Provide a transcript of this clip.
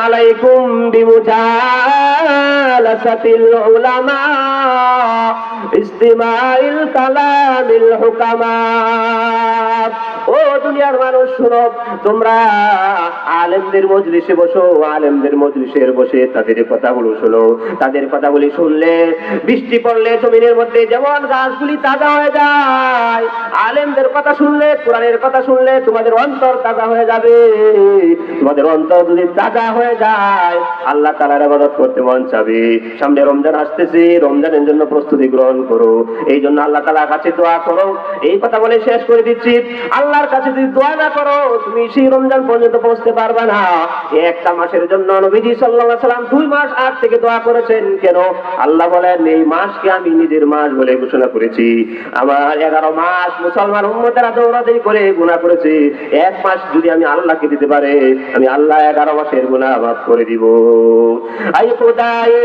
আলাইকুম বিমুজালাসাতিল উলামা ইসতিমাইল কালামিল হুকামা। ও দুনিয়ার মানুষ শুনো, তোমরা আলেমদের মজলিসে বসো, আলেমদের মজলিসে বসে তাদের কথাগুলো শোনো। তাদের কথাগুলি শুনলে, বৃষ্টি পড়লে জমিনের মধ্যে যেমন গাছগুলি তাজা হয়ে যায়, আলেমদের কথা শুনলে, কোরআনের কথা শুনলে তোমাদের অন্তর তাজা হয়ে যাবে। তোমাদের অন্তর যদি তাজা হয়ে যায়, আল্লাহ তাআলার ইবাদত করতে মন চাবে। সামনে রমজান আসতেছে, রমজানের জন্য প্রস্তুতি গ্রহণ করো। এই জন্য আল্লাহ তাআলার কাছে দোয়া করো। এই কথা বলে শেষ করে দিচ্ছি, আল্লাহর কাছে যদি দোয়া না করো, তুমি সেই রমজান পর্যন্ত পৌঁছতে পারবে না। একটা মাসের জন্য নবীজি সাল্লাল্লাহু আলাইহি ওয়াসাল্লাম 2 মাস আগ থেকে দোয়া করেছেন। কেন? আল্লাহ বলেন, এই মাসকে আমি নিজের মাস বলে ঘোষণা করেছি। আমার 11 মাস মুসলমান উম্মতেরা দৌড়াদৌড়ি করে গুনাহ করেছে। 1 মাস যদি আমি আল্লাহকে দিতে পারে, আমি আল্লাহ 11 মাসের গুনাহ মাফ করে দিব। আই খোদায়ে